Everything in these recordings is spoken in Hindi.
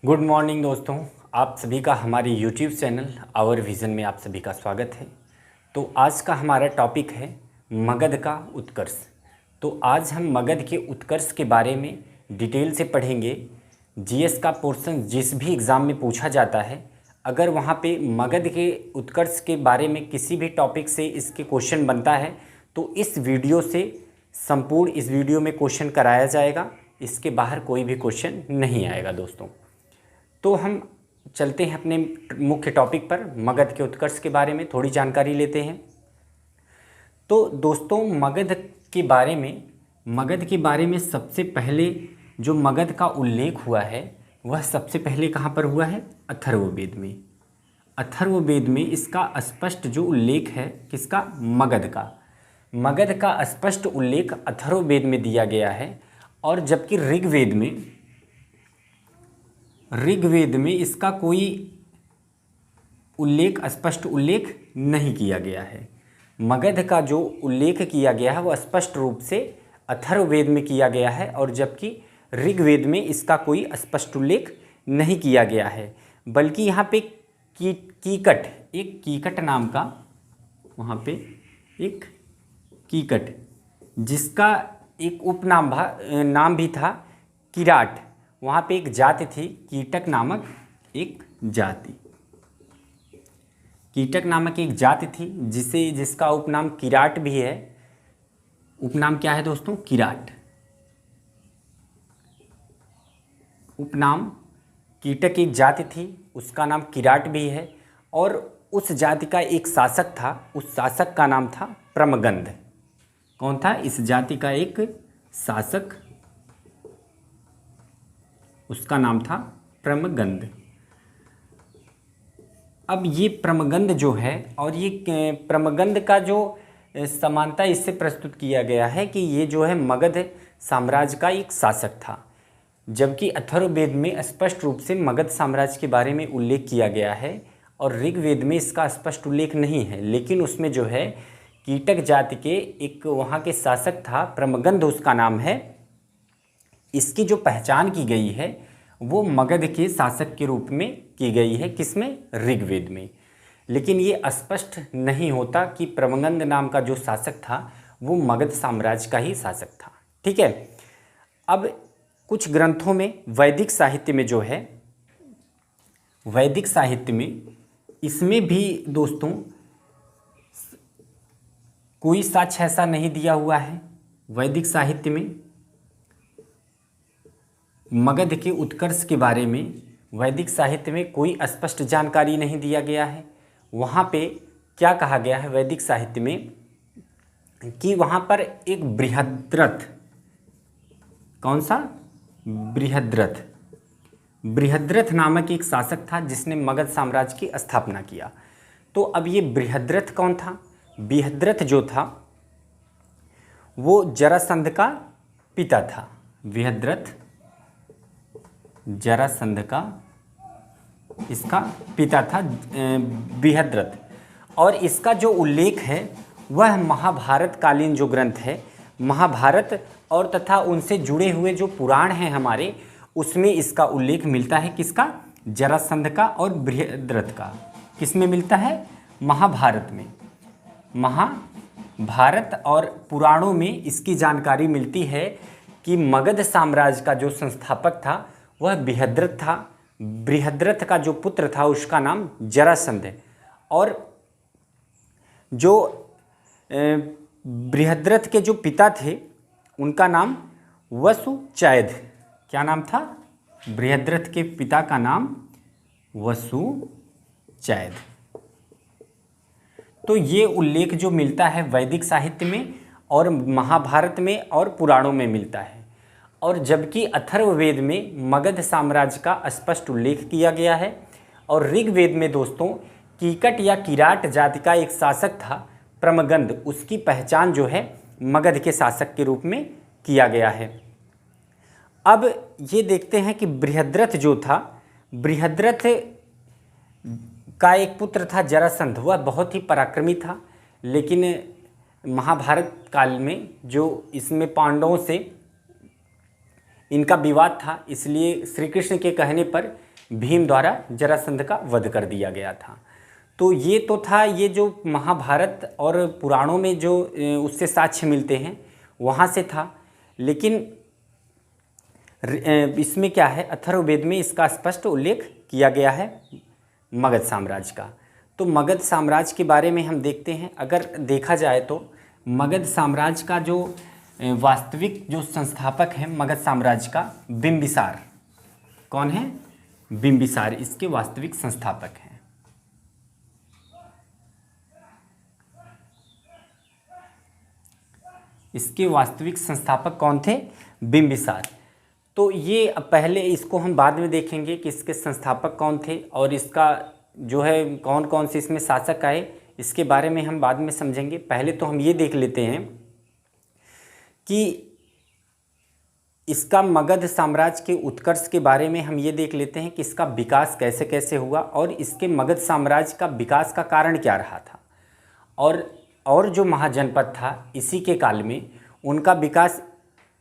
गुड मॉर्निंग दोस्तों, आप सभी का हमारे यूट्यूब चैनल आवर विज़न में आप सभी का स्वागत है। तो आज का हमारा टॉपिक है मगध का उत्कर्ष। तो आज हम मगध के उत्कर्ष के बारे में डिटेल से पढ़ेंगे। जीएस का पोर्शन जिस भी एग्ज़ाम में पूछा जाता है, अगर वहाँ पे मगध के उत्कर्ष के बारे में किसी भी टॉपिक से इसके क्वेश्चन बनता है तो इस वीडियो से संपूर्ण इस वीडियो में क्वेश्चन कराया जाएगा। इसके बाहर कोई भी क्वेश्चन नहीं आएगा दोस्तों। तो हम चलते हैं अपने मुख्य टॉपिक पर, मगध के उत्कर्ष के बारे में थोड़ी जानकारी लेते हैं। तो दोस्तों मगध के बारे में सबसे पहले जो मगध का उल्लेख हुआ है वह सबसे पहले कहाँ पर हुआ है? अथर्ववेद में। अथर्ववेद में इसका स्पष्ट जो उल्लेख है किसका? मगध का स्पष्ट उल्लेख अथर्ववेद में दिया गया है। और जबकि ऋग्वेद में इसका कोई स्पष्ट उल्लेख नहीं किया गया है। मगध का जो उल्लेख किया गया है वह स्पष्ट रूप से अथर्ववेद में किया गया है, और जबकि ऋग्वेद में इसका कोई स्पष्ट उल्लेख नहीं किया गया है। बल्कि यहाँ पे कीकट नाम का, वहाँ पे एक कीकट जिसका एक उपनाम नाम भी था किराट, वहाँ पे एक जाति थी कीटक नामक एक जाति थी जिसका उपनाम किराट भी है। उपनाम क्या है दोस्तों? किराट। उपनाम कीटक एक जाति थी, उसका नाम किराट भी है। और उस जाति का एक शासक था, उस शासक का नाम था प्रमगंध। कौन था? इस जाति का एक शासक, उसका नाम था प्रमगंध। अब ये प्रमगंध जो है, और ये प्रमगंध का जो समानता इससे प्रस्तुत किया गया है कि ये जो है मगध साम्राज्य का एक शासक था। जबकि अथर्ववेद में स्पष्ट रूप से मगध साम्राज्य के बारे में उल्लेख किया गया है और ऋग्वेद में इसका स्पष्ट उल्लेख नहीं है, लेकिन उसमें जो है कीटक जाति के एक वहाँ के शासक था प्रमगंध, उसका नाम है। इसकी जो पहचान की गई है वो मगध के शासक के रूप में की गई है। किसमें? ऋग्वेद में। लेकिन ये स्पष्ट नहीं होता कि प्रमगंध नाम का जो शासक था वो मगध साम्राज्य का ही शासक था। ठीक है। अब कुछ ग्रंथों में वैदिक साहित्य में जो है, वैदिक साहित्य में इसमें भी दोस्तों कोई साक्ष्य ऐसा नहीं दिया हुआ है। वैदिक साहित्य में मगध के उत्कर्ष के बारे में वैदिक साहित्य में कोई स्पष्ट जानकारी नहीं दिया गया है। वहाँ पे क्या कहा गया है वैदिक साहित्य में कि वहाँ पर एक बृहद्रथ, कौन सा? बृहद्रथ नामक एक शासक था जिसने मगध साम्राज्य की स्थापना किया। तो अब ये बृहद्रथ कौन था? बृहद्रथ जो था वो जरासंध का पिता था। बृहद्रथ जरासंध का इसका पिता था बृहद्रथ। और इसका जो उल्लेख है वह महाभारत कालीन जो ग्रंथ है, महाभारत और तथा उनसे जुड़े हुए जो पुराण हैं हमारे, उसमें इसका उल्लेख मिलता है। किसका? जरासंध का और बृहद्रथ का। किस में मिलता है? महाभारत में। महाभारत और पुराणों में इसकी जानकारी मिलती है कि मगध साम्राज्य का जो संस्थापक था वह बृहद्रथ था। बृहद्रथ का जो पुत्र था उसका नाम जरासंध है। और जो बृहद्रथ के जो पिता थे उनका नाम वसुचैध। क्या नाम था? बृहद्रथ के पिता का नाम वसुचैध। तो ये उल्लेख जो मिलता है वैदिक साहित्य में और महाभारत में और पुराणों में मिलता है। और जबकि अथर्ववेद में मगध साम्राज्य का स्पष्ट उल्लेख किया गया है। और ऋग्वेद में दोस्तों कीकट या किराट जाति का एक शासक था प्रमगंध, उसकी पहचान जो है मगध के शासक के रूप में किया गया है। अब ये देखते हैं कि बृहद्रथ जो था, बृहद्रथ का एक पुत्र था जरासंध, वह बहुत ही पराक्रमी था। लेकिन महाभारत काल में जो इसमें पांडवों से इनका विवाद था, इसलिए श्री कृष्ण के कहने पर भीम द्वारा जरासंध का वध कर दिया गया था। तो ये तो था, ये जो महाभारत और पुराणों में जो उससे साक्ष्य मिलते हैं वहाँ से था। लेकिन इसमें क्या है, अथर्ववेद में इसका स्पष्ट उल्लेख किया गया है मगध साम्राज्य का। तो मगध साम्राज्य के बारे में हम देखते हैं। अगर देखा जाए तो मगध साम्राज्य का जो वास्तविक जो संस्थापक है मगध साम्राज्य का, बिंबिसार। कौन है? बिंबिसार इसके वास्तविक संस्थापक हैं। इसके वास्तविक संस्थापक कौन थे? बिंबिसार। तो ये पहले इसको हम बाद में देखेंगे कि इसके संस्थापक कौन थे और इसका जो है कौन कौन से इसमें शासक आए, इसके बारे में हम बाद में समझेंगे। पहले तो हम ये देख लेते हैं कि इसका मगध साम्राज्य के उत्कर्ष के बारे में हम ये देख लेते हैं कि इसका विकास कैसे कैसे हुआ और इसके मगध साम्राज्य का विकास का कारण क्या रहा था, और जो महाजनपद था इसी के काल में उनका विकास,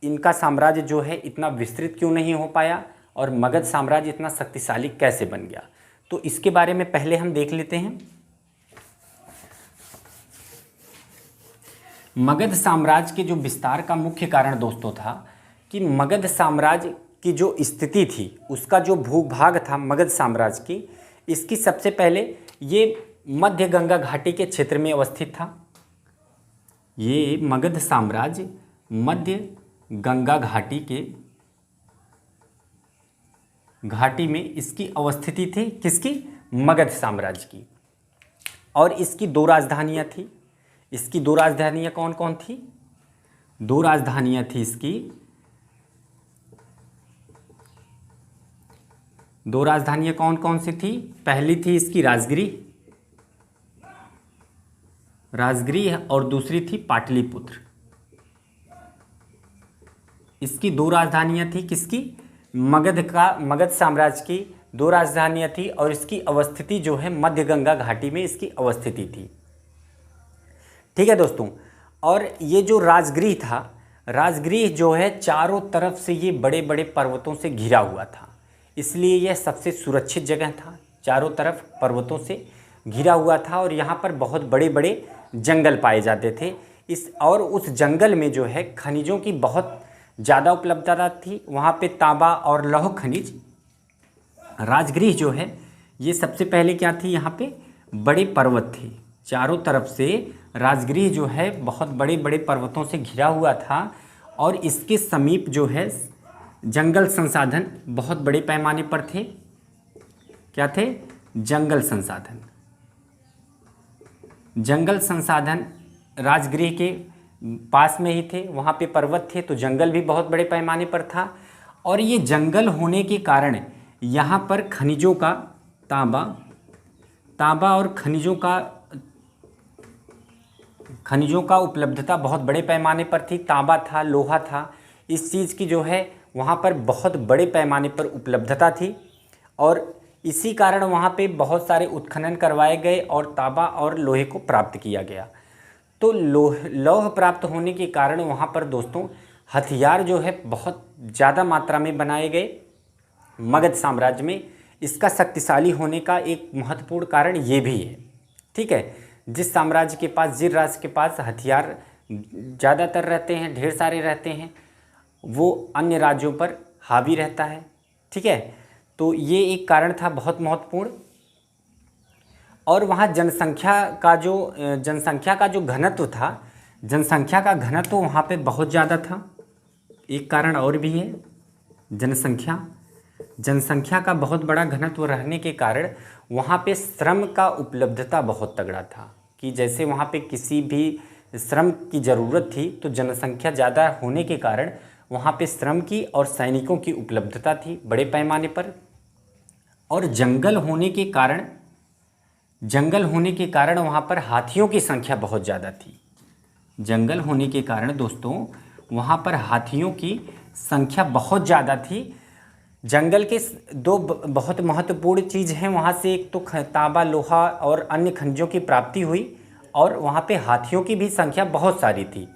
इनका साम्राज्य जो है इतना विस्तृत क्यों नहीं हो पाया और मगध साम्राज्य इतना शक्तिशाली कैसे बन गया। तो इसके बारे में पहले हम देख लेते हैं। मगध साम्राज्य के जो विस्तार का मुख्य कारण दोस्तों था कि मगध साम्राज्य की जो स्थिति थी, उसका जो भूभाग था मगध साम्राज्य की, इसकी सबसे पहले ये मध्य गंगा घाटी के क्षेत्र में अवस्थित था। ये मगध साम्राज्य मध्य गंगा घाटी में इसकी अवस्थिति थी। किसकी? मगध साम्राज्य की। और इसकी दो राजधानियाँ थी। इसकी दो राजधानियाँ कौन कौन थी? दो राजधानियाँ थी इसकी। दो राजधानियाँ कौन कौन सी थी? पहली थी इसकी राजगिरी और दूसरी थी पाटलिपुत्र। इसकी दो राजधानियाँ थी। किसकी? मगध साम्राज्य की दो राजधानियाँ थी और इसकी अवस्थिति जो है मध्य गंगा घाटी में इसकी अवस्थिति थी। ठीक है दोस्तों। और ये जो राजगृह था, राजगृह जो है चारों तरफ से ये बड़े बड़े पर्वतों से घिरा हुआ था, इसलिए यह सबसे सुरक्षित जगह था। चारों तरफ पर्वतों से घिरा हुआ था और यहाँ पर बहुत बड़े बड़े जंगल पाए जाते थे। और उस जंगल में जो है खनिजों की बहुत ज़्यादा उपलब्धता थी। वहाँ पे तांबा और लौह खनिज। राजगृह जो है ये सबसे पहले क्या थी, यहाँ पे बड़े पर्वत थे। चारों तरफ से राजगृह जो है बहुत बड़े बड़े पर्वतों से घिरा हुआ था और इसके समीप जो है जंगल संसाधन बहुत बड़े पैमाने पर थे। क्या थे? जंगल संसाधन। जंगल संसाधन राजगृह के पास में ही थे। वहाँ पे पर्वत थे तो जंगल भी बहुत बड़े पैमाने पर था। और ये जंगल होने के कारण यहाँ पर खनिजों का तांबा और खनिजों का उपलब्धता बहुत बड़े पैमाने पर थी। तांबा था, लोहा था, इस चीज़ की जो है वहाँ पर बहुत बड़े पैमाने पर उपलब्धता थी और इसी कारण वहाँ पे बहुत सारे उत्खनन करवाए गए और तांबा और लोहे को प्राप्त किया गया। तो लौह प्राप्त होने के कारण वहाँ पर दोस्तों हथियार जो है बहुत ज़्यादा मात्रा में बनाए गए। मगध साम्राज्य में इसका शक्तिशाली होने का एक महत्वपूर्ण कारण ये भी है। ठीक है, जिस साम्राज्य के पास, जिस राज्य के पास हथियार ज़्यादातर रहते हैं, ढेर सारे रहते हैं, वो अन्य राज्यों पर हावी रहता है। ठीक है, तो ये एक कारण था बहुत महत्वपूर्ण। और वहाँ जनसंख्या का जो घनत्व था, जनसंख्या का घनत्व वहाँ पे बहुत ज़्यादा था। एक कारण और भी है, जनसंख्या का बहुत बड़ा घनत्व रहने के कारण वहाँ पे श्रम का उपलब्धता बहुत तगड़ा था कि जैसे वहाँ पे किसी भी श्रम की ज़रूरत थी तो जनसंख्या ज़्यादा होने के कारण वहाँ पे श्रम की और सैनिकों की उपलब्धता थी बड़े पैमाने पर। और जंगल होने के कारण वहाँ पर हाथियों की संख्या बहुत ज़्यादा थी। जंगल होने के कारण दोस्तों वहाँ पर हाथियों की संख्या बहुत ज़्यादा थी। जंगल के दो बहुत महत्वपूर्ण चीज़ हैं वहाँ से, एक तो तांबा, लोहा और अन्य खनिजों की प्राप्ति हुई और वहाँ पे हाथियों की भी संख्या बहुत सारी थी।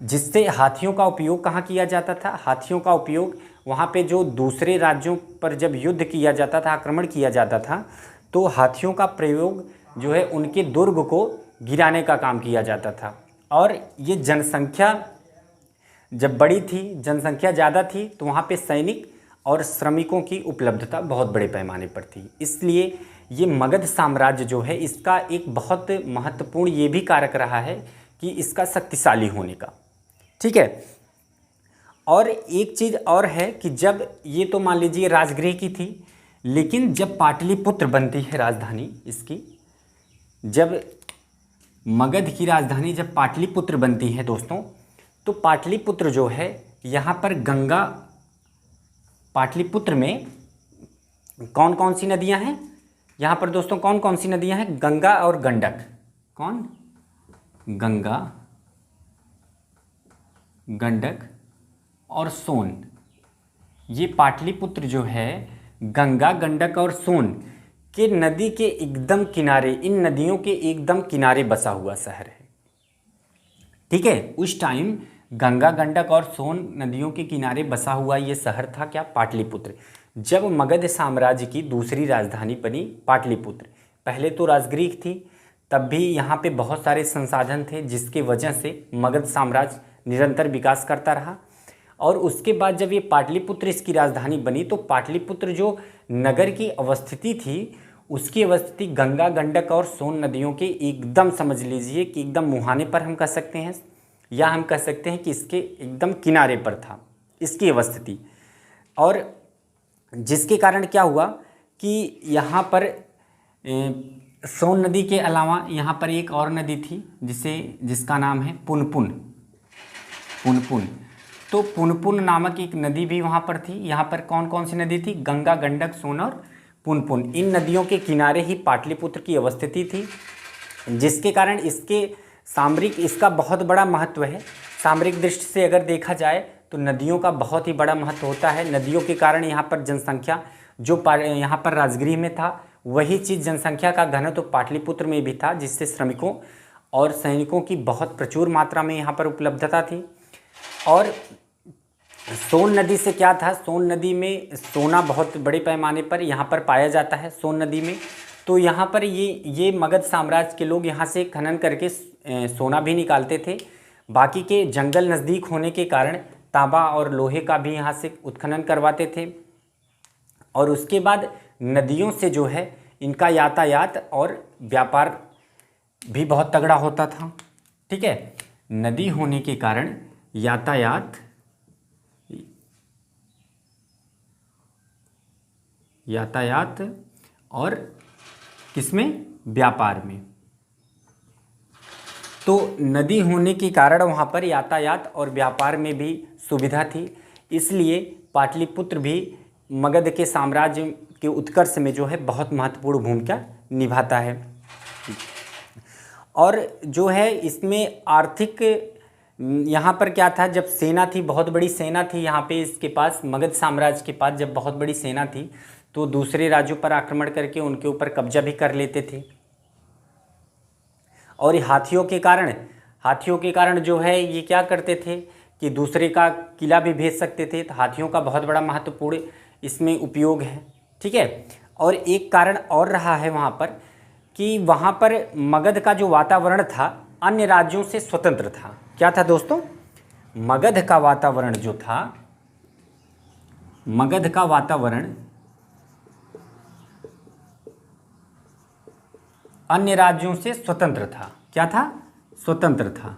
जिससे हाथियों का उपयोग कहाँ किया जाता था, हाथियों का उपयोग वहाँ पे जो दूसरे राज्यों पर जब युद्ध किया जाता था, आक्रमण किया जाता था, तो हाथियों का प्रयोग जो है उनके दुर्ग को गिराने का काम किया जाता था। और ये जनसंख्या जब बड़ी थी, जनसंख्या ज़्यादा थी, तो वहाँ पे सैनिक और श्रमिकों की उपलब्धता बहुत बड़े पैमाने पर थी। इसलिए ये मगध साम्राज्य जो है इसका एक बहुत महत्वपूर्ण ये भी कारक रहा है कि इसका शक्तिशाली होने का। ठीक है। और एक चीज़ और है कि जब ये तो मान लीजिए राजगृह की थी, लेकिन जब पाटलिपुत्र बनती है राजधानी इसकी, जब मगध की राजधानी जब पाटलिपुत्र बनती है दोस्तों, तो पाटलिपुत्र जो है यहाँ पर गंगा, पाटलिपुत्र में कौन कौन सी नदियाँ हैं यहाँ पर दोस्तों, कौन कौन सी नदियाँ हैं, गंगा और गंडक। कौन? गंगा, गंडक और सोन। ये पाटलिपुत्र जो है गंगा, गंडक और सोन के नदी के एकदम किनारे, इन नदियों के एकदम किनारे बसा हुआ शहर है। ठीक है। उस टाइम गंगा, गंडक और सोन नदियों के किनारे बसा हुआ ये शहर था क्या, पाटलिपुत्र। जब मगध साम्राज्य की दूसरी राजधानी बनी पाटलिपुत्र, पहले तो राजगृह थी, तब भी यहाँ पे बहुत सारे संसाधन थे जिसके वजह से मगध साम्राज्य निरंतर विकास करता रहा। और उसके बाद जब ये पाटलिपुत्र इसकी राजधानी बनी, तो पाटलिपुत्र जो नगर की अवस्थिति थी, उसकी अवस्थिति गंगा, गंडक और सोन नदियों के एकदम, समझ लीजिए कि एकदम मुहाने पर हम कह सकते हैं, या हम कह सकते हैं कि इसके एकदम किनारे पर था इसकी अवस्थिति। और जिसके कारण क्या हुआ कि यहाँ पर सोन नदी के अलावा यहाँ पर एक और नदी थी जिसका नाम है पुनपुन। पुनपुन, तो पुनपुन नामक एक नदी भी वहाँ पर थी। यहाँ पर कौन कौन सी नदी थी, गंगा, गंडक, सोन और पुनपुन। इन नदियों के किनारे ही पाटलिपुत्र की अवस्थिति थी, जिसके कारण इसके सामरिक, इसका बहुत बड़ा महत्व है। सामरिक दृष्टि से अगर देखा जाए तो नदियों का बहुत ही बड़ा महत्व होता है। नदियों के कारण यहाँ पर जनसंख्या जो यहाँ पर राजगृह में था, वही चीज़ जनसंख्या का घनत्व तो पाटलिपुत्र में भी था, जिससे श्रमिकों और सैनिकों की बहुत प्रचुर मात्रा में यहाँ पर उपलब्धता थी। और सोन नदी से क्या था, सोन नदी में सोना बहुत बड़े पैमाने पर यहाँ पर पाया जाता है सोन नदी में। तो यहाँ पर ये मगध साम्राज्य के लोग यहाँ से खनन करके सोना भी निकालते थे। बाकी के जंगल नज़दीक होने के कारण तांबा और लोहे का भी यहाँ से उत्खनन करवाते थे। और उसके बाद नदियों से जो है इनका यातायात और व्यापार भी बहुत तगड़ा होता था। ठीक है। नदी होने के कारण यातायात और किसमें, व्यापार में। तो नदी होने के कारण वहाँ पर यातायात और व्यापार में भी सुविधा थी, इसलिए पाटलिपुत्र भी मगध के साम्राज्य के उत्कर्ष में जो है बहुत महत्वपूर्ण भूमिका निभाता है। और जो है इसमें आर्थिक, यहाँ पर क्या था, जब सेना थी, बहुत बड़ी सेना थी यहाँ पे इसके पास, मगध साम्राज्य के पास जब बहुत बड़ी सेना थी, तो दूसरे राज्यों पर आक्रमण करके उनके ऊपर कब्जा भी कर लेते थे। और हाथियों के कारण जो है ये क्या करते थे कि दूसरे का किला भी भेज सकते थे। तो हाथियों का बहुत बड़ा महत्वपूर्ण इसमें उपयोग है। ठीक है। और एक कारण और रहा है वहाँ पर कि वहाँ पर मगध का जो वातावरण था अन्य राज्यों से स्वतंत्र था। क्या था दोस्तों, मगध का वातावरण जो था, मगध का वातावरण अन्य राज्यों से स्वतंत्र था। क्या था, स्वतंत्र था।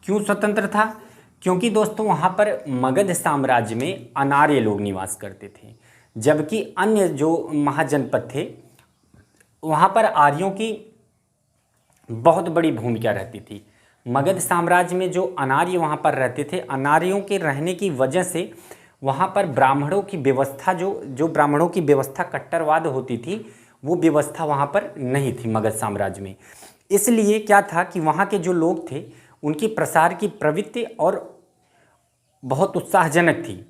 क्यों स्वतंत्र था, क्योंकि दोस्तों वहाँ पर मगध साम्राज्य में अनार्य लोग निवास करते थे, जबकि अन्य जो महाजनपद थे वहाँ पर आर्यों की बहुत बड़ी भूमिका रहती थी। मगध साम्राज्य में जो अनार्य वहाँ पर रहते थे, अनार्यों के रहने की वजह से वहाँ पर ब्राह्मणों की व्यवस्था, जो ब्राह्मणों की व्यवस्था कट्टरवाद होती थी, वो व्यवस्था वहाँ पर नहीं थी मगध साम्राज्य में। इसलिए क्या था कि वहाँ के जो लोग थे उनकी प्रसार की प्रवृत्ति और बहुत उत्साहजनक थी।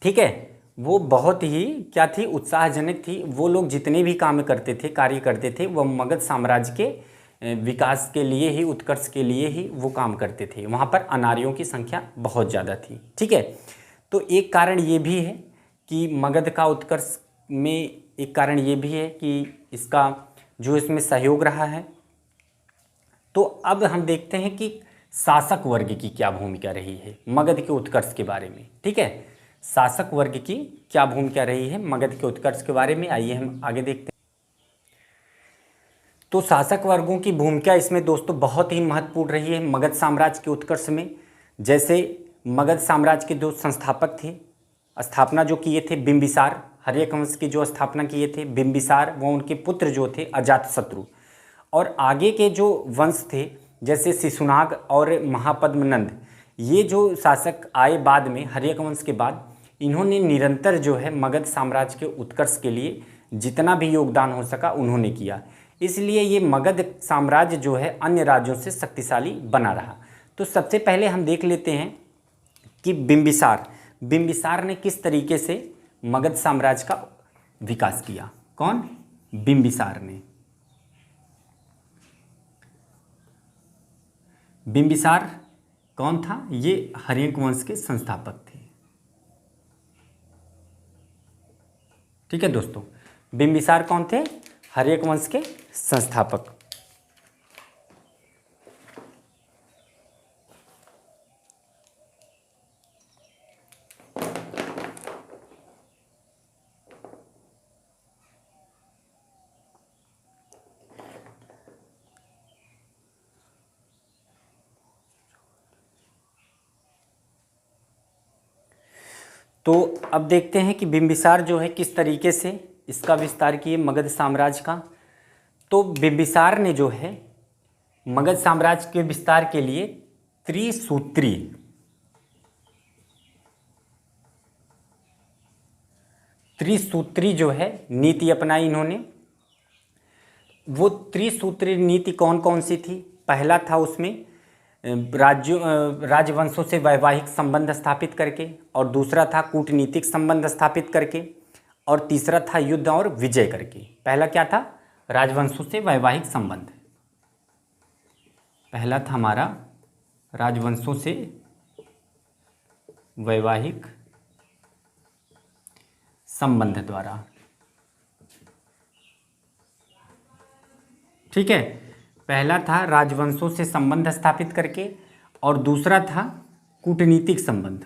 ठीक है, वो बहुत ही क्या थी, उत्साहजनक थी। वो लोग जितने भी कार्य करते थे वो मगध साम्राज्य के विकास के लिए ही, उत्कर्ष के लिए ही वो काम करते थे। वहाँ पर अनार्यों की संख्या बहुत ज़्यादा थी। ठीक है, तो एक कारण ये भी है कि मगध का उत्कर्ष में, एक कारण ये भी है कि इसका जो इसमें सहयोग रहा है। तो अब हम देखते हैं कि शासक वर्ग की क्या भूमिका रही है मगध के उत्कर्ष के बारे में। ठीक है, शासक वर्ग की क्या भूमिका रही है मगध के उत्कर्ष के बारे में, आइए हम आगे देखते हैं। तो शासक वर्गों की भूमिका इसमें दोस्तों बहुत ही महत्वपूर्ण रही है मगध साम्राज्य के उत्कर्ष में। जैसे मगध साम्राज्य के जो संस्थापक थे, स्थापना जो किए थे बिंबिसार, हर्यक वंश की जो स्थापना किए थे बिंबिसार, वो उनके पुत्र जो थे अजातशत्रु, और आगे के जो वंश थे जैसे शिशुनाग और महापद्मनंद, ये जो शासक आए बाद में हर्यक वंश के बाद, इन्होंने निरंतर जो है मगध साम्राज्य के उत्कर्ष के लिए जितना भी योगदान हो सका उन्होंने किया। इसलिए ये मगध साम्राज्य जो है अन्य राज्यों से शक्तिशाली बना रहा। तो सबसे पहले हम देख लेते हैं कि बिंबिसार ने किस तरीके से मगध साम्राज्य का विकास किया। कौन? बिंबिसार ने। बिंबिसार कौन था? ये हर्यक वंश के संस्थापक थे। ठीक है दोस्तों, बिंबिसार कौन थे? हर्यक वंश के संस्थापक। तो अब देखते हैं कि बिंबिसार जो है किस तरीके से इसका विस्तार किए मगध साम्राज्य का। तो बिंबिसार ने जो है मगध साम्राज्य के विस्तार के लिए त्रिसूत्री जो है नीति अपनाई इन्होंने। वो त्रिसूत्री नीति कौन कौन सी थी? पहला था उसमें राजवंशों से वैवाहिक संबंध स्थापित करके, और दूसरा था कूटनीतिक संबंध स्थापित करके, और तीसरा था युद्ध और विजय करके। पहला क्या था? राजवंशों से वैवाहिक संबंध। पहला था हमारा राजवंशों से वैवाहिक संबंध द्वारा। ठीक है, पहला था राजवंशों से संबंध स्थापित करके, और दूसरा था कूटनीतिक संबंध,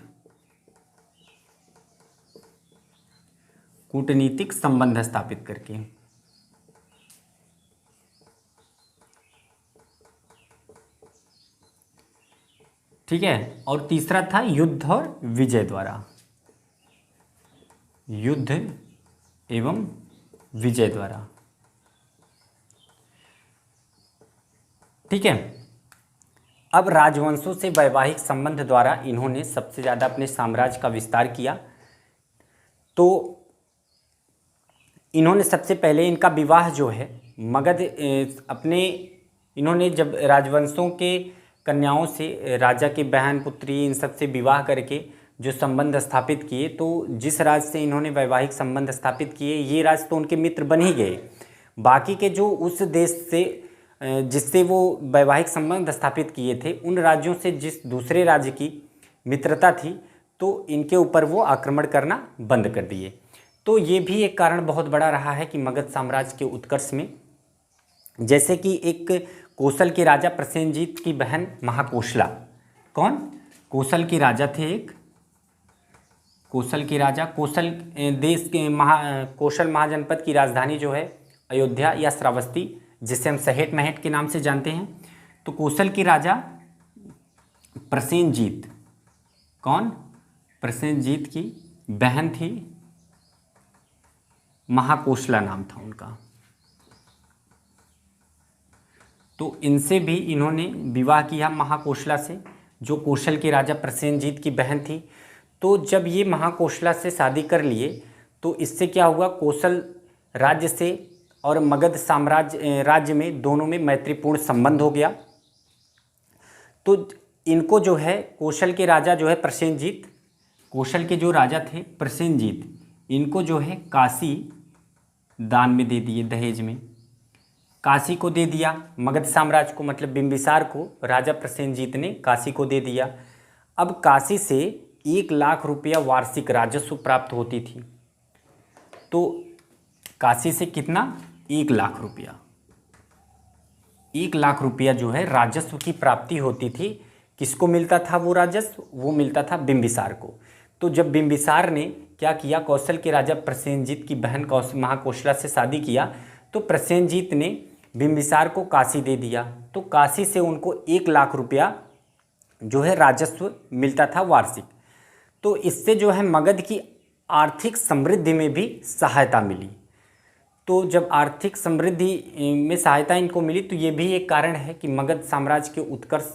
कूटनीतिक संबंध स्थापित करके। ठीक है, और तीसरा था युद्ध और विजय द्वारा, युद्ध एवं विजय द्वारा। ठीक है, अब राजवंशों से वैवाहिक संबंध द्वारा इन्होंने सबसे ज़्यादा अपने साम्राज्य का विस्तार किया। तो इन्होंने सबसे पहले इनका विवाह जो है मगध इन्होंने जब राजवंशों के कन्याओं से, राजा के बहन पुत्री, इन सब से विवाह करके जो संबंध स्थापित किए, तो जिस राज्य से इन्होंने वैवाहिक संबंध स्थापित किए, ये राज्य तो उनके मित्र बन ही गए। बाकी के जो उस देश से जिससे वो वैवाहिक संबंध स्थापित किए थे, उन राज्यों से जिस दूसरे राज्य की मित्रता थी, तो इनके ऊपर वो आक्रमण करना बंद कर दिए। तो ये भी एक कारण बहुत बड़ा रहा है कि मगध साम्राज्य के उत्कर्ष में। जैसे कि एक कौशल के राजा प्रसेनजीत की बहन महाकोशला। कौन? कौशल के राजा थे एक, कौशल के राजा। कौशल देश के कौशल महाजनपद की राजधानी जो है अयोध्या या श्रावस्ती, जिसे हम सहेट महट के नाम से जानते हैं। तो कौशल के राजा प्रसेनजीत, कौन? प्रसेनजीत की बहन थी महाकोशला, नाम था उनका। तो इनसे भी इन्होंने विवाह किया, महाकोशला से, जो कौशल के राजा प्रसेनजीत की बहन थी। तो जब ये महाकोशला से शादी कर लिए, तो इससे क्या हुआ, कौशल राज्य से और मगध साम्राज्य राज्य में दोनों में मैत्रीपूर्ण संबंध हो गया। तो इनको जो है कौशल के राजा जो है प्रसेनजीत, कौशल के जो राजा थे प्रसेनजीत, इनको जो है काशी दान में दे दिए, दहेज में। काशी को दे दिया, मगध साम्राज्य को, मतलब बिंबिसार को राजा प्रसेनजीत ने काशी को दे दिया। अब काशी से 1 लाख रुपया वार्षिक राजस्व प्राप्त होती थी। तो काशी से कितना? 1 लाख रुपया, 1 लाख रुपया जो है राजस्व की प्राप्ति होती थी। किसको मिलता था वो राजस्व? वो मिलता था बिंबिसार को। तो जब बिंबिसार ने क्या किया, कौशल के राजा प्रसेनजीत की बहन महाकोशला से शादी किया, तो प्रसेनजीत ने बिंबिसार को काशी दे दिया। तो काशी से उनको 1 लाख रुपया जो है राजस्व मिलता था वार्षिक। तो इससे जो है मगध की आर्थिक समृद्धि में भी सहायता मिली। तो जब आर्थिक समृद्धि में सहायता इनको मिली, तो ये भी एक कारण है कि मगध साम्राज्य के उत्कर्ष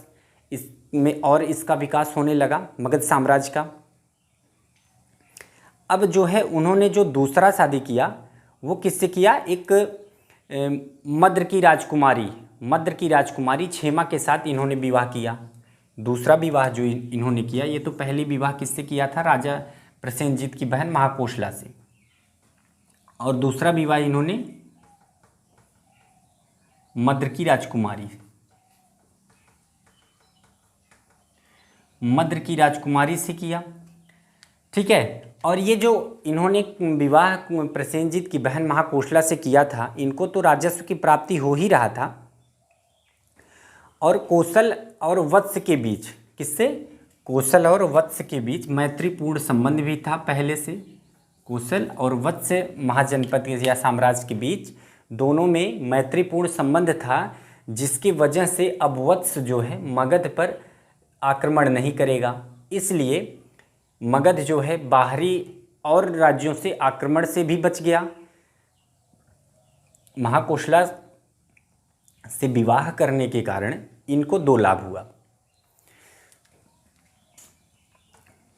इसमें और इसका विकास होने लगा, मगध साम्राज्य का। अब जो है उन्होंने जो दूसरा शादी किया वो किससे किया? एक मद्र की राजकुमारी क्षेमा के साथ इन्होंने विवाह किया। दूसरा विवाह जो इन्होंने किया, ये तो पहले विवाह किससे किया था? राजा प्रसेनजीत की बहन महाकोशला से। और दूसरा विवाह इन्होंने मद्र की राजकुमारी से किया। ठीक है। और ये जो इन्होंने विवाह प्रसेनजीत की बहन महाकोशला से किया था, इनको तो राजस्व की प्राप्ति हो ही रहा था, और कौशल और वत्स के बीच, किससे? कौशल और वत्स के बीच मैत्रीपूर्ण संबंध भी था पहले से। कौशल और वत्स महाजनपद या साम्राज्य के बीच दोनों में मैत्रीपूर्ण संबंध था, जिसकी वजह से अब वत्स जो है मगध पर आक्रमण नहीं करेगा। इसलिए मगध जो है बाहरी और राज्यों से आक्रमण से भी बच गया। महाकोशला से विवाह करने के कारण इनको 2 लाभ हुआ।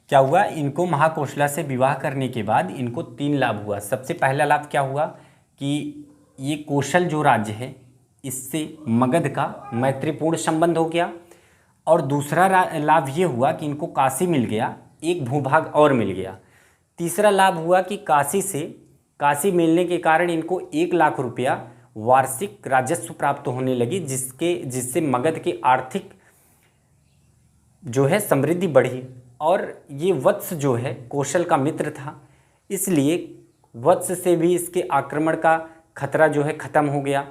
क्या हुआ? इनको महाकोशला से विवाह करने के बाद इनको 3 लाभ हुआ। सबसे पहला लाभ क्या हुआ कि ये कौशल जो राज्य है इससे मगध का मैत्रीपूर्ण संबंध हो गया। और दूसरा लाभ ये हुआ कि इनको काशी मिल गया, एक भूभाग और मिल गया। तीसरा लाभ हुआ कि काशी मिलने के कारण इनको 1 लाख रुपया वार्षिक राजस्व प्राप्त होने लगी, जिससे मगध की आर्थिक जो है समृद्धि बढ़ी। और ये वत्स जो है कौशल का मित्र था, इसलिए वत्स से भी इसके आक्रमण का खतरा जो है ख़त्म हो गया।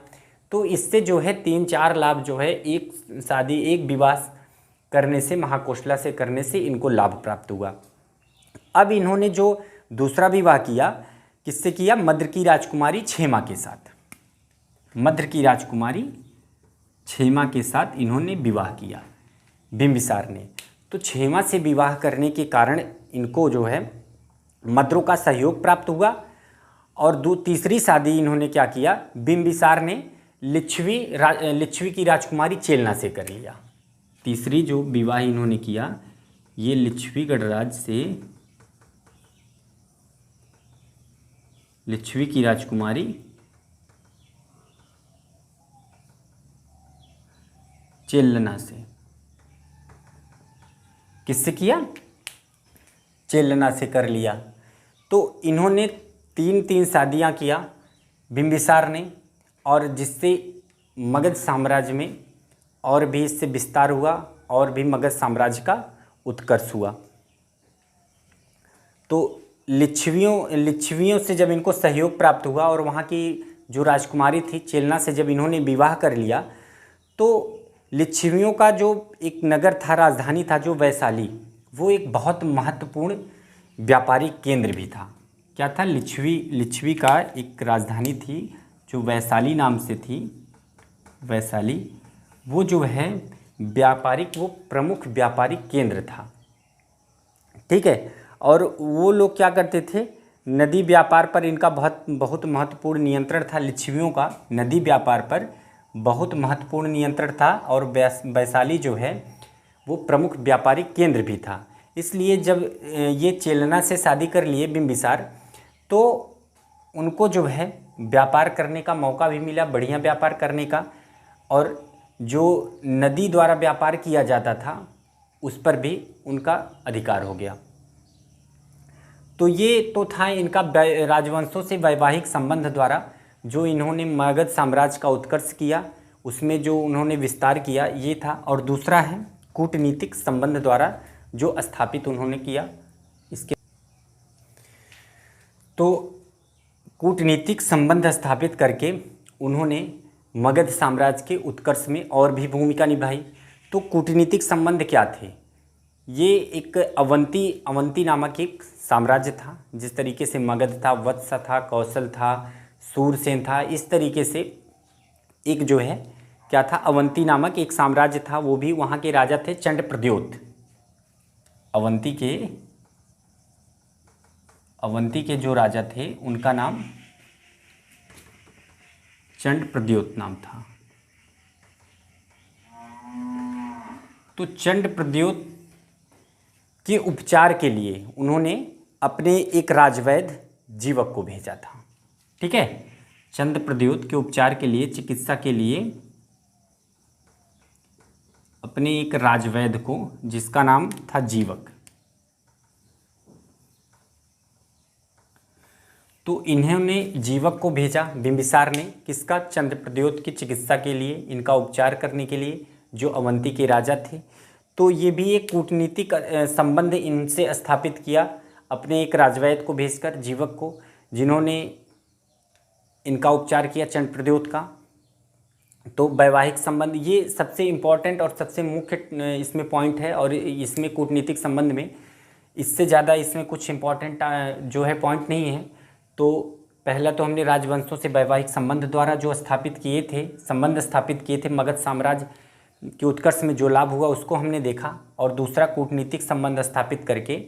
तो इससे जो है 3-4 लाभ जो है एक विवाह करने से, महाकोशला से करने से इनको लाभ प्राप्त हुआ। अब इन्होंने जो दूसरा विवाह किया, किससे किया? मद्र की राजकुमारी क्षेमा के साथ। मद्र की राजकुमारी क्षेमा के साथ इन्होंने विवाह किया बिंबिसार ने। तो क्षेमा से विवाह करने के कारण इनको जो है मद्रों का सहयोग प्राप्त हुआ। और तीसरी शादी इन्होंने क्या किया? बिंबिसार ने लिच्छवी की राजकुमारी चेलना से कर लिया। तीसरी जो विवाह इन्होंने किया, ये लिच्छवी गणराज्य से लिच्छवी की राजकुमारी चेलना से। किससे किया? चेलना से कर लिया। तो इन्होंने 3 शादियां किया बिंबिसार ने, और जिससे मगध साम्राज्य में और भी इससे विस्तार हुआ और भी मगध साम्राज्य का उत्कर्ष हुआ। तो लिच्छवियों से जब इनको सहयोग प्राप्त हुआ और वहाँ की जो राजकुमारी थी चेलना से जब इन्होंने विवाह कर लिया, तो लिच्छवियों का जो एक नगर था, राजधानी था जो वैशाली, वो एक बहुत महत्वपूर्ण व्यापारिक केंद्र भी था। क्या था? लिच्छवी का एक राजधानी थी जो वैशाली नाम से थी। वैशाली वो जो है वो प्रमुख व्यापारिक केंद्र था। ठीक है। और वो लोग क्या करते थे? नदी व्यापार पर इनका बहुत महत्वपूर्ण नियंत्रण था। लिच्छवियों का नदी व्यापार पर बहुत महत्वपूर्ण नियंत्रण था, और वैशाली जो है वो प्रमुख व्यापारिक केंद्र भी था। इसलिए जब ये चेलना से शादी कर लिए बिंबिसार, तो उनको जो है व्यापार करने का मौका भी मिला, बढ़िया व्यापार करने का। और जो नदी द्वारा व्यापार किया जाता था उस पर भी उनका अधिकार हो गया। तो ये तो था इनका राजवंशों से वैवाहिक संबंध द्वारा जो इन्होंने मगध साम्राज्य का उत्कर्ष किया, उसमें जो उन्होंने विस्तार किया ये था। और दूसरा है कूटनीतिक संबंध द्वारा जो स्थापित उन्होंने किया। इसके तो कूटनीतिक संबंध स्थापित करके उन्होंने मगध साम्राज्य के उत्कर्ष में और भी भूमिका निभाई। तो कूटनीतिक संबंध क्या थे? ये एक अवंती नामक एक साम्राज्य था। जिस तरीके से मगध था, वत्स था, कौशल था, सूरसेन था, इस तरीके से एक जो है क्या था, अवंती नामक एक साम्राज्य था। वो भी वहाँ के राजा थे चंडप्रद्योत। अवंती के जो राजा थे उनका नाम चंडप्रद्योत नाम था। तो चंडप्रद्योत के उपचार के लिए उन्होंने अपने एक राजवैद्य जीवक को भेजा था। ठीक है, चंद्रप्रद्योत के उपचार के लिए, चिकित्सा के लिए अपने एक राजवैद्य को, जिसका नाम था जीवक। तो इन्होंने जीवक को भेजा बिंबिसार ने, किसका? चंद्रप्रद्योत की चिकित्सा के लिए, इनका उपचार करने के लिए, जो अवंती के राजा थे। तो ये भी एक कूटनीतिक संबंध इनसे स्थापित किया, अपने एक राजवैद्य को भेजकर, जीवक को, जिन्होंने इनका उपचार किया चंद्रप्रद्योत का। तो वैवाहिक संबंध ये सबसे इम्पॉर्टेंट और सबसे मुख्य इसमें पॉइंट है। और इसमें कूटनीतिक संबंध में इससे ज़्यादा इसमें कुछ इम्पॉर्टेंट जो है पॉइंट नहीं है। तो पहला तो हमने राजवंशों से वैवाहिक संबंध द्वारा जो संबंध स्थापित किए थे, मगध साम्राज्य के उत्कर्ष में जो लाभ हुआ उसको हमने देखा। और दूसरा कूटनीतिक संबंध स्थापित करके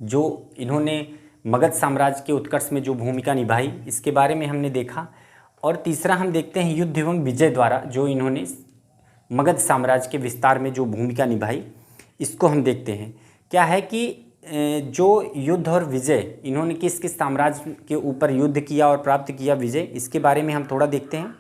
जो इन्होंने मगध साम्राज्य के उत्कर्ष में जो भूमिका निभाई, इसके बारे में हमने देखा। और तीसरा हम देखते हैं युद्ध एवं विजय द्वारा जो इन्होंने मगध साम्राज्य के विस्तार में जो भूमिका निभाई, इसको हम देखते हैं। क्या है कि जो युद्ध और विजय, इन्होंने किस किस साम्राज्य के ऊपर युद्ध किया और प्राप्त किया विजय, इसके बारे में हम थोड़ा देखते हैं।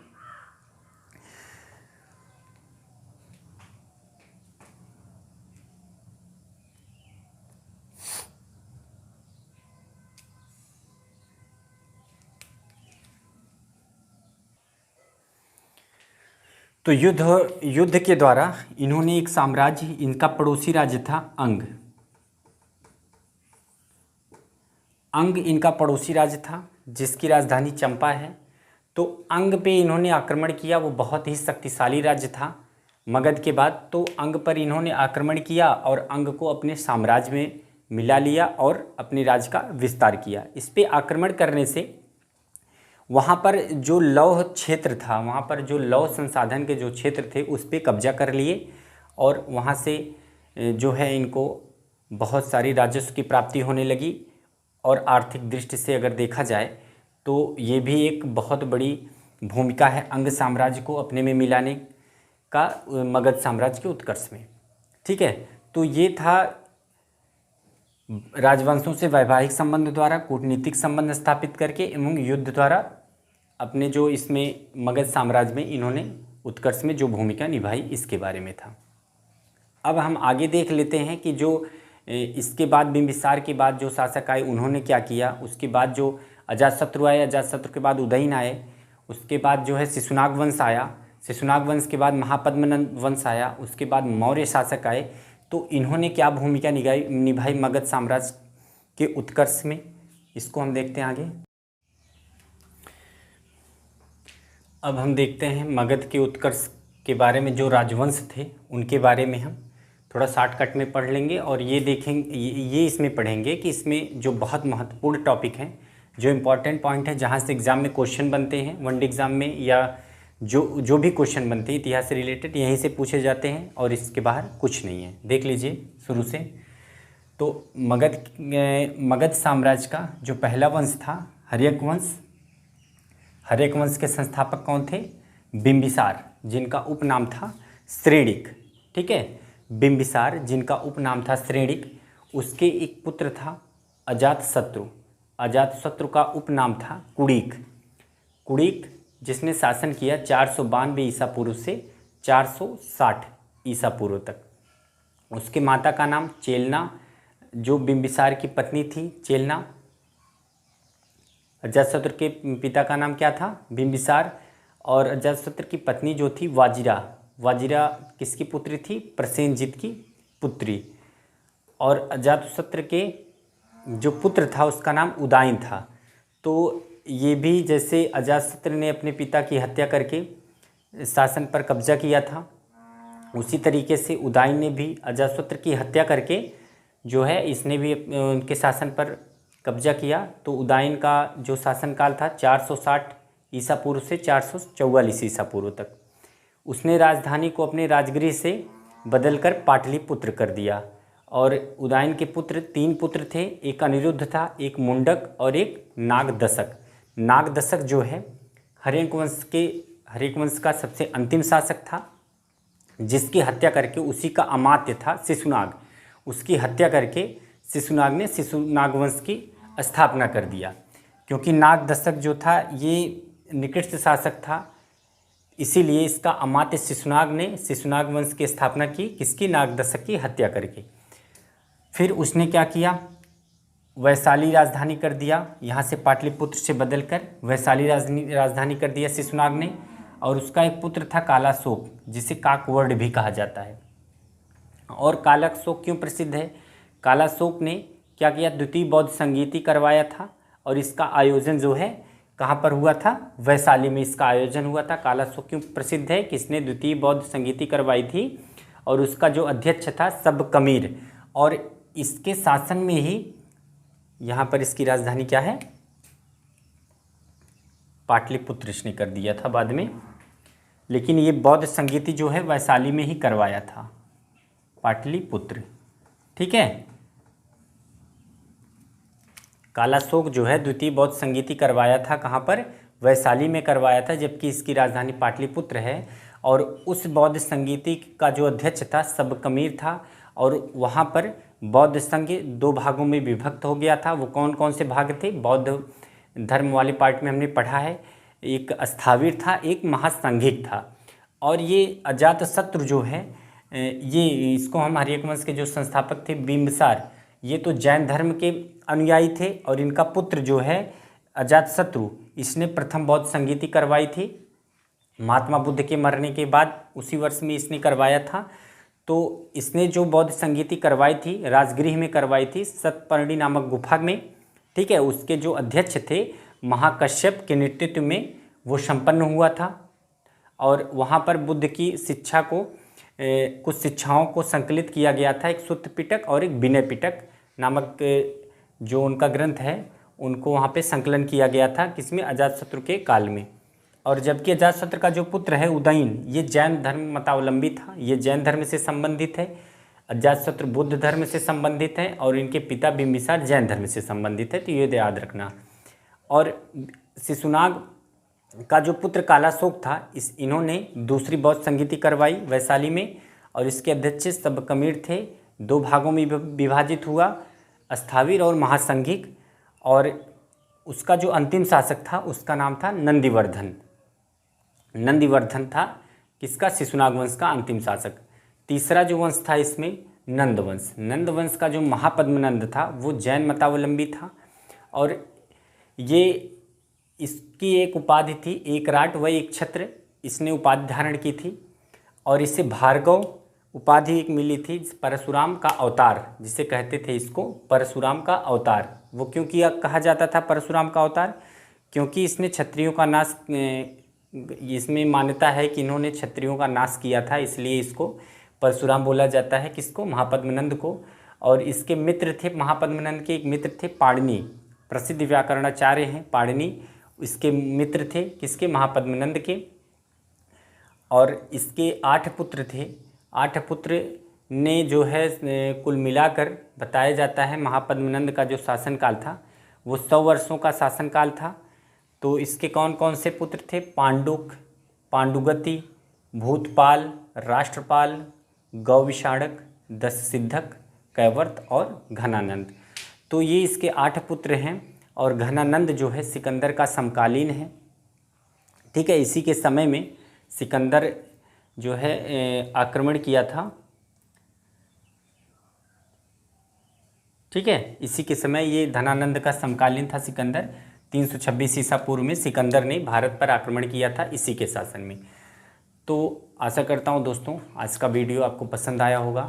तो युद्ध के द्वारा इन्होंने एक साम्राज्य, इनका पड़ोसी राज्य था अंग इनका पड़ोसी राज्य था, जिसकी राजधानी चंपा है। तो अंग पे इन्होंने आक्रमण किया। वो बहुत ही शक्तिशाली राज्य था मगध के बाद। तो अंग पर इन्होंने आक्रमण किया और अंग को अपने साम्राज्य में मिला लिया और अपने राज्य का विस्तार किया। इस पे आक्रमण करने से वहाँ पर जो लौह क्षेत्र था, वहाँ पर जो लौह संसाधन के जो क्षेत्र थे, उस पर कब्जा कर लिए। और वहाँ से जो है इनको बहुत सारी राजस्व की प्राप्ति होने लगी। और आर्थिक दृष्टि से अगर देखा जाए तो ये भी एक बहुत बड़ी भूमिका है अंग साम्राज्य को अपने में मिलाने का मगध साम्राज्य के उत्कर्ष में। ठीक है, तो ये था राजवंशों से वैवाहिक संबंध द्वारा कूटनीतिक संबंध स्थापित करके एवं युद्ध द्वारा अपने जो इसमें मगध साम्राज्य में इन्होंने उत्कर्ष में जो भूमिका निभाई, इसके बारे में था। अब हम आगे देख लेते हैं कि जो इसके बाद बिंबिसार के बाद जो शासक आए उन्होंने क्या किया। उसके बाद जो अजातशत्रु आए, अजातशत्रु के बाद उदयन आए, उसके बाद जो है शिशुनाग वंश आया, शिशुनाग वंश के बाद महापद्मनंद वंश आया, उसके बाद मौर्य शासक आए। तो इन्होंने क्या भूमिका निभाई मगध साम्राज्य के उत्कर्ष में, इसको हम देखते हैं आगे। अब हम देखते हैं मगध के उत्कर्ष के बारे में जो राजवंश थे उनके बारे में हम थोड़ा शॉर्टकट में पढ़ लेंगे। और ये देखेंगे, ये इसमें पढ़ेंगे कि इसमें जो बहुत महत्वपूर्ण टॉपिक हैं, जो इम्पोर्टेंट पॉइंट है, जहाँ से एग्ज़ाम में क्वेश्चन बनते हैं, वनडे एग्ज़ाम में या जो भी क्वेश्चन बनते हैं इतिहास से रिलेटेड, यहीं से पूछे जाते हैं और इसके बाहर कुछ नहीं है। देख लीजिए शुरू से। तो मगध साम्राज्य का जो पहला वंश था हर्यक वंश। हर्यक वंश के संस्थापक कौन थे? बिंबिसार, जिनका उपनाम था श्रेणिक। ठीक है, बिंबिसार जिनका उपनाम था श्रेणिक। उसके एक पुत्र था अजातशत्रु। अजातशत्रु का उपनाम था कुड़ीक। कुड़ीक जिसने शासन किया 492 ईसा पूर्व से 460 ईसा पूर्व तक। उसके माता का नाम चेलना, जो बिंबिसार की पत्नी थी चेलना। अजातशत्रु के पिता का नाम क्या था? बिंबिसार। और अजातशत्रु की पत्नी जो थी वाजिरा, वाजिरा किसकी पुत्री थी? प्रसेनजीत की पुत्री। और अजातशत्रु के जो पुत्र था उसका नाम उदयन था। तो ये भी जैसे अजातशत्रु ने अपने पिता की हत्या करके शासन पर कब्जा किया था, उसी तरीके से उदयन ने भी अजातशत्रु की हत्या करके जो है इसने भी उनके शासन पर कब्जा किया। तो उदयन का जो शासनकाल था 460 ईसा पूर्व से 444 ईसा पूर्व तक। उसने राजधानी को अपने राजगृह से बदलकर पाटलिपुत्र कर दिया। और उदयन के पुत्र 3 पुत्र थे, एक अनिरुद्ध था, एक मुंडक और एक नागदशक। नागदशक जो है हर्यक वंश का सबसे अंतिम शासक था, जिसकी हत्या करके उसी का अमात्य था शिशुनाग, उसकी हत्या करके शिशुनाग ने शिशुनाग वंश की स्थापना कर दिया। क्योंकि नागदशक जो था ये निकृष्ट शासक था, इसीलिए इसका अमात्य शिशुनाग ने शिशुनाग वंश की स्थापना की, किसकी? नागदशक की हत्या करके। फिर उसने क्या किया? वैशाली राजधानी कर दिया, यहाँ से पाटलिपुत्र से बदलकर वैशाली राजधानी कर दिया शिशुनाग ने। और उसका एक पुत्र था कालाशोक, जिसे काकवर्ण भी कहा जाता है। और कालाशोक क्यों प्रसिद्ध है? कालाशोक ने क्या किया? द्वितीय बौद्ध संगीति करवाया था, और इसका आयोजन जो है कहाँ पर हुआ था? वैशाली में इसका आयोजन हुआ था। कालाशोक क्यों प्रसिद्ध है? किसने द्वितीय बौद्ध संगीति करवाई थी, और उसका जो अध्यक्ष था सबकमीर। और इसके शासन में ही यहाँ पर इसकी राजधानी क्या है? पाटलिपुत्र इसने कर दिया था बाद में, लेकिन ये बौद्ध संगीति जो है वैशाली में ही करवाया था, पाटलिपुत्र। ठीक है, कालाशोक जो है द्वितीय बौद्ध संगीति करवाया था कहाँ पर? वैशाली में करवाया था, जबकि इसकी राजधानी पाटलिपुत्र है। और उस बौद्ध संगीति का जो अध्यक्ष था सबकमीर था। और वहाँ पर बौद्ध संघ 2 भागों में विभक्त हो गया था। वो कौन कौन से भाग थे? बौद्ध धर्म वाले पार्ट में हमने पढ़ा है, एक स्थाविर था, एक महासंघिक था। और ये अजातशत्रु जो है ये इसको हम हर्यक वंश के जो संस्थापक थे बिंबिसार, ये तो जैन धर्म के अनुयायी थे। और इनका पुत्र जो है अजातशत्रु, इसने प्रथम बौद्ध संगीति करवाई थी महात्मा बुद्ध के मरने के बाद, उसी वर्ष में इसने करवाया था। तो इसने जो बौद्ध संगीति करवाई थी राजगृह में करवाई थी, सतपर्णी नामक गुफा में। ठीक है, उसके जो अध्यक्ष थे महाकश्यप के नेतृत्व में वो संपन्न हुआ था। और वहाँ पर बुद्ध की शिक्षा को कुछ शिक्षाओं को संकलित किया गया था, एक सुत्त पिटक और एक विनय पिटक नामक जो उनका ग्रंथ है उनको वहाँ पे संकलन किया गया था, किसमें? अजातशत्रु के काल में। और जबकि अजातशत्रु का जो पुत्र है उदयन, ये जैन धर्म मतावलंबी था, ये जैन धर्म से संबंधित है। अजातशत्रु बुद्ध धर्म से संबंधित है और इनके पिता बिंबिसार जैन धर्म से संबंधित है, तो ये याद रखना। और शिशुनाग का जो पुत्र कालाशोक था, इन्होंने दूसरी बौद्ध संगीति करवाई वैशाली में। और इसके अध्यक्ष सबकमीर थे, 2 भागों में विभाजित हुआ, स्थाविर और महासंघिक। और उसका जो अंतिम शासक था उसका नाम था नंदिवर्धन। नंदिवर्धन था किसका? शिशुनाग वंश का अंतिम शासक। तीसरा जो वंश था इसमें नंदवंश। नंदवंश का जो महापद्मनंद था वो जैन मतावलंबी था। और ये इसकी एक उपाधि थी, एक राट व एक छत्र, इसने उपाधि धारण की थी। और इसे भार्गव उपाधि एक मिली थी, परशुराम का अवतार जिसे कहते थे, इसको परशुराम का अवतार। वो क्यों किया कहा जाता था परशुराम का अवतार? क्योंकि इसने क्षत्रियों का नाश, इसमें मान्यता है कि इन्होंने क्षत्रियों का नाश किया था, इसलिए इसको परशुराम बोला जाता है। किसको? महापद्मनंद को। और इसके मित्र थे, महापद्मनंद के एक मित्र थे पाणिनि, प्रसिद्ध व्याकरणाचार्य हैं पाणिनि, इसके मित्र थे किसके? महापद्मनंद के। और इसके 8 पुत्र थे। 8 पुत्र ने जो है कुल मिलाकर बताया जाता है महापद्मनंद का जो शासनकाल था वो 100 वर्षों का शासनकाल था। तो इसके कौन कौन से पुत्र थे? पांडुक, पांडुगति, भूतपाल, राष्ट्रपाल, गौविषाणक, दशसिद्धक, कैवर्त और घनानंद। तो ये इसके 8 पुत्र हैं। और घनानंद जो है सिकंदर का समकालीन है। ठीक है, इसी के समय में सिकंदर जो है आक्रमण किया था। ठीक है, इसी के समय ये धनानंद का समकालीन था सिकंदर। 326 ईसा पूर्व में सिकंदर ने भारत पर आक्रमण किया था इसी के शासन में। तो आशा करता हूँ दोस्तों आज का वीडियो आपको पसंद आया होगा।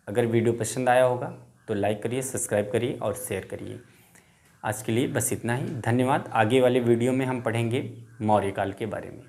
अगर वीडियो पसंद आया होगा तो लाइक करिए, सब्सक्राइब करिए और शेयर करिए। आज के लिए बस इतना ही, धन्यवाद। आगे वाले वीडियो में हम पढ़ेंगे मौर्य काल के बारे में।